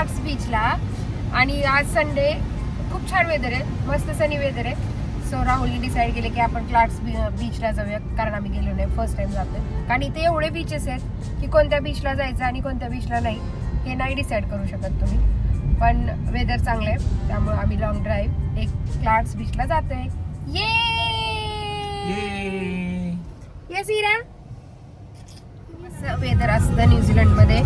Clarks बीचला आणि आज संडे खूप छान वेदर आहे, मस्त सनी वेदर आहे. सो राहुलने डिसाईड केले की आपण क्लार्क्स बीचला जाऊया, कारण आम्ही गेलो नाही, फर्स्ट टाइम जातोय. कारण इथे एवढे बीचेस आहेत की कोणत्या बीचला जायचं आणि कोणत्या बीचला नाही हे नाही डिसाईड करू शकत तुम्ही. पण वेदर चांगलं आहे त्यामुळे आम्ही लॉंग ड्राईव्ह एक क्लार्क्स बीचला जातोय. ये येस इरा. असं वेदर असतं न्यूझीलंडमध्ये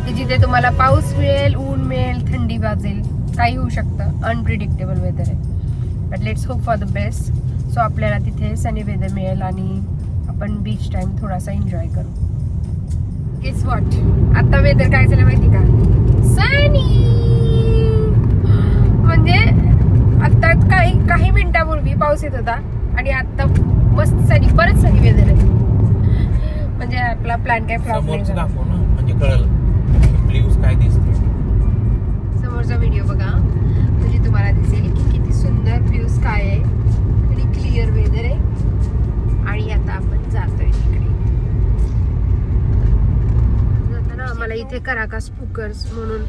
की जिथे तुम्हाला पाऊस मिळेल, ऊन मिळेल, थंडी वाजेल, काही होऊ शकतं. अनप्रिडिक्टेबल वेदर आहे. But let's hope for the best. So आपल्याला तिथे सनी वेदर मिळेल आणि आपण बीच टाइम थोडासा एन्जॉय करू. गेस व्हॉट, आता वेदर काय झालं माहिती का? सनी. म्हणजे आता काही मिनिटापूर्वी पाऊस येत होता आणि आता मस्त सनी, परत सनी वेदर आहे. म्हणजे आपला प्लॅन काय फ्लॉप नाही झाला. म्हणजे कळलं ब्ल्यूज काय दिसते. समोरचा व्हिडिओ बघा म्हणजे तुम्हाला दिसेल की किती सुंदर ब्ल्यू स्काय आहे आणि क्लिअर वेदर आहे. आणि आता आपण जातोय तिकडे. जाताना आम्हाला इथे कराकास पुकर्स म्हणून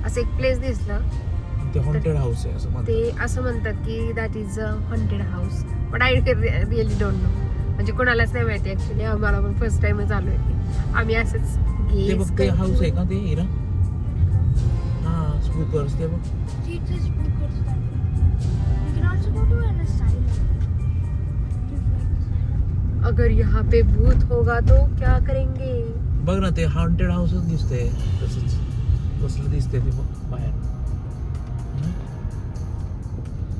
असं एक प्लेस दिसलं. ते हॉन्टेड हाऊस आहे असं म्हणतात. ते असं म्हणतात की that is a haunted house, but I really don't know. म्हणजे कोणालाच नाही माहिती ऍक्च्युली. आम्हाला पण फर्स्ट टाइमच आलोय. आम्ही असंच ते बघ, ते हाऊस आहे का ते इरा? हा, स्पूकर्स ते बघ. अगर यहाँ पे भूत होगा तो क्या करेंगे? बघ ना, ते हॉन्टेड हाऊसच दिसतंय. तसंच कसलं दिसतंय ते बघ बाहेर.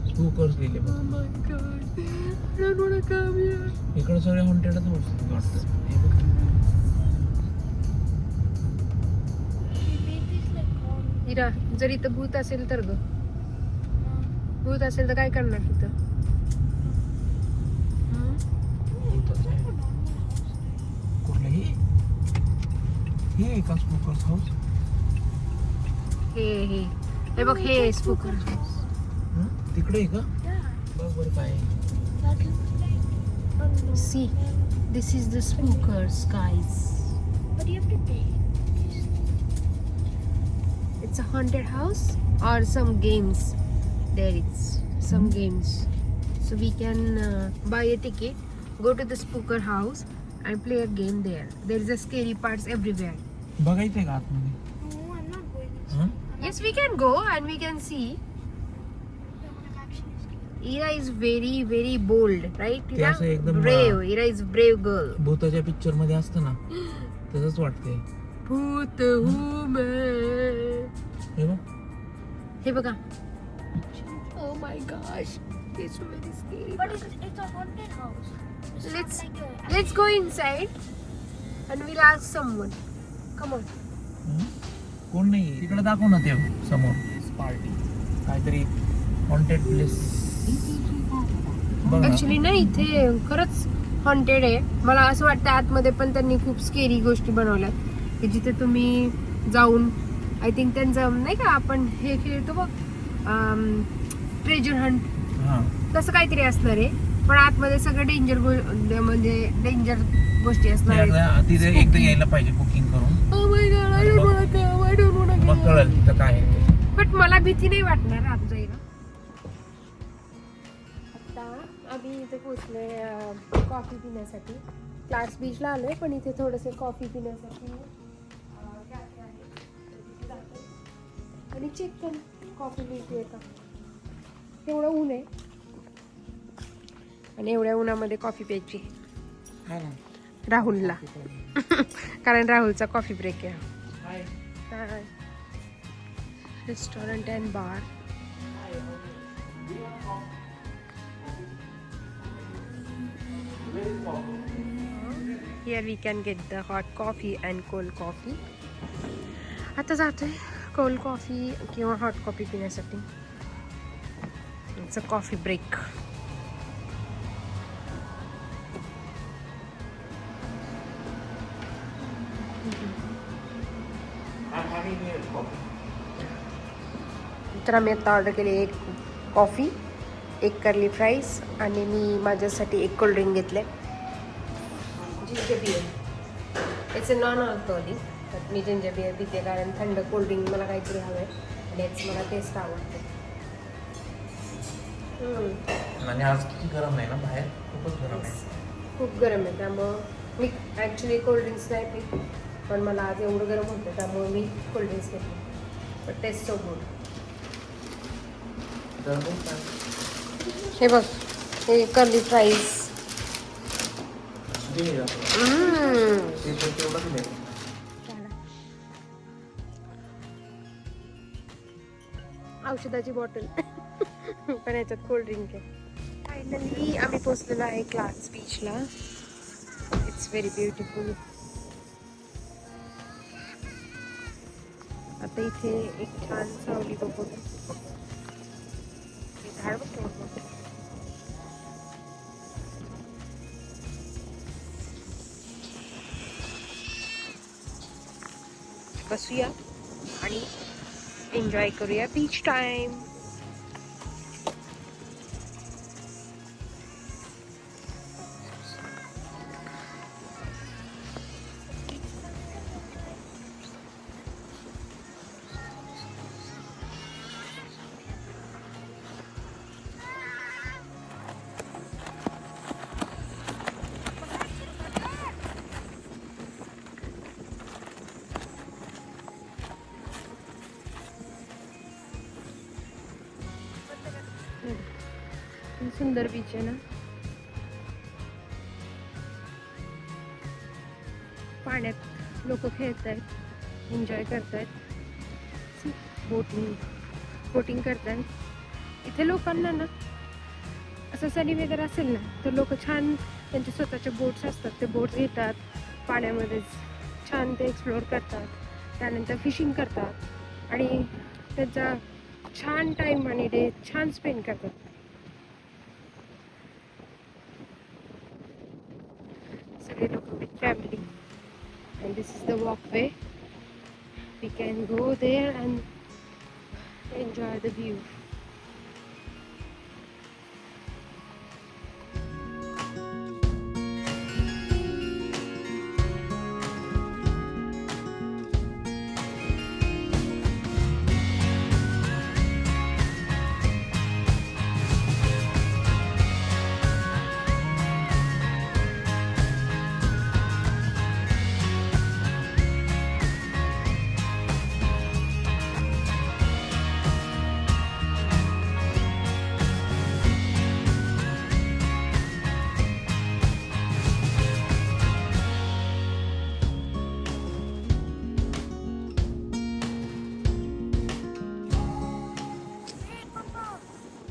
स्पूकर्स लिहिले बघ. इकडे सगळे हॉन्टेडच हाऊस वाटतं. हे बघ. इरा, जर इथं भूत असेल तर ग, भूत असेल तर काय करणार तिथं? कुठलं हे का स्पूकर्स हाऊस? हे बघ, हे स्पूकर हाऊस. तिकडे आहे का? बघ बरं काय आहे. See, this is the spookers, guys. But you have to pay. It's a haunted house or some games. There is some games. So we can buy a ticket, go to the spooker house and play a game there. There is a scary parts everywhere. बघायचंय का आतमध्ये? No, I'm not going. हं? Yes, we can go and we can see. Ira is very, very bold, right? ते असं एकदम brave. Ira is brave girl. भूताच्या picture मध्ये असतं ना तसंच वाटतंय. भूत हूँ मैं. हे बघ. हे बघा. Oh my gosh, it's very scary. But it's a haunted house. It's not Let's like a- let's go inside and we'll ask someone. Come on. हं? कोण नाही तिकडे दाखव ना ते समोर पार्टी काहीतरी हॉन्टेड प्लेस. ऍक्च्युली ना इथे खरंच हॉन्टेड आहे. मला असं वाटतं आतमध्ये पण त्यांनी खूप स्केरी गोष्टी बनवल्या की जिथे तुम्ही जाऊन, आय थिंक त्यांचं नाही का आपण हे खेळतो बघ ट्रेजर हंट, तसं काहीतरी असणार आहे. पण आतमध्ये सगळं डेंजर म्हणजे डेंजर गोष्टी असणार आहेत. तिथे एकदा यायला पाहिजे बुकिंग करून. Oh my God, I don't wanna go, I don't wanna go. मग कळलं तिथं काय आहे. बट मला भीती नाही वाटणार आत जायला. आता आम्ही इथे पोहोचले कॉफी पिण्यासाठी. क्लार्क्स बीचला आलोय पण इथे थोडंसं कॉफी पिण्यासाठी कॅफे आहे. तिथे जातो आणि चेक कर कॉफी मिळते का. एवढं ऊन आहे आणि एवढ्या उन्हामध्ये कॉफी प्यायची राहुलला. कारण राहुलचा कॉफी ब्रेक आहे. Restaurant and bar. Here we can get the hot coffee and cold coffee. आता जातोय कोल्ड कॉफी किंवा हॉट कॉफी पिण्यासाठी. It's a coffee break. तर आम्ही आता ऑर्डर केली एक कॉफी, एक कर्ली फ्राईज आणि मी माझ्यासाठी एक कोल्ड्रिंक घेतले. Ginger beer. It's a non alcoholic. तर मी जिंजर बिअर पिते कारण थंड कोल्ड्रिंक मला काहीतरी हवं आहे आणि याची मला टेस्ट आवडते. आणि आज किती गरम आहे ना बाहेर, खूपच गरम आहे. खूप गरम आहे त्यामुळं मी ॲक्च्युली कोल्ड्रिंक्स नाही पित, पण मला आज एवढं गरम होतं त्यामुळे मी कोल्ड्रिंक्स घेतली. पण टेस्ट सो गुड. तर मग काय? हे बघ, हे कर्ली फ्राईज. दे आपलं. ते तर तेवढंच नाही. औषधाची बॉटल पण याच्यात कोल्ड्रिंक आहे. फायनली आम्ही पोचलेलो आहे ग्लास बीचला. It's very beautiful. आता इथे एक छान सावली बघू. झाड बघतो बसूया आणि एन्जॉय करूया बीच टाइम. सुंदर बीच आहे ना. पाण्यात लोक खेळत आहेत, एन्जॉय करतायत, बोटिंग करतायत. इथे लोकांना ना असं सनी वेदर असेल ना तर लोक छान त्यांचे स्वतःचे बोट्स असतात, ते बोट घेतात, पाण्यामध्येच छान ते एक्सप्लोअर करतात, त्यानंतर फिशिंग करतात आणि त्यांचा छान टाइम आणि डे छान स्पेंड करतात. सगळे लोक with family. and this is the walkway. We can go there and enjoy the view.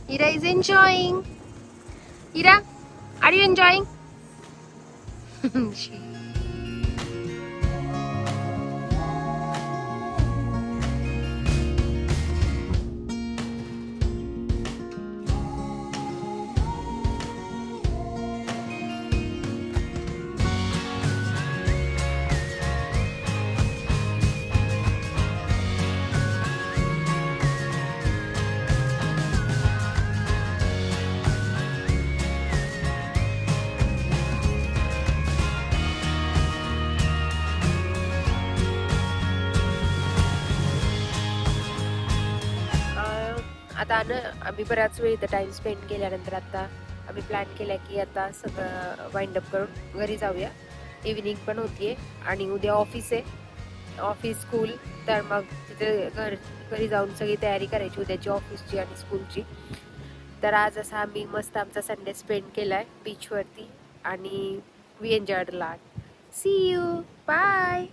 Ira is enjoying. Ira, are you enjoying? She. आता ना आम्ही बऱ्याच वेळ इथं टाइम स्पेंड केल्यानंतर आता आम्ही प्लॅन केला की आता सगळं वाइंड अप करून घरी जाऊया. इव्हिनिंग पण होतीये आणि उद्या ऑफिस आहे, ऑफिस स्कूल, तर मग तिथे घरी जाऊन सगळी तयारी करायची उद्याची ऑफिसची आणि स्कूलची. तर आज असा आम्ही मस्त आमचा संडे स्पेंड केलाय बीचवरती आणि we enjoyed a lot. See you, bye.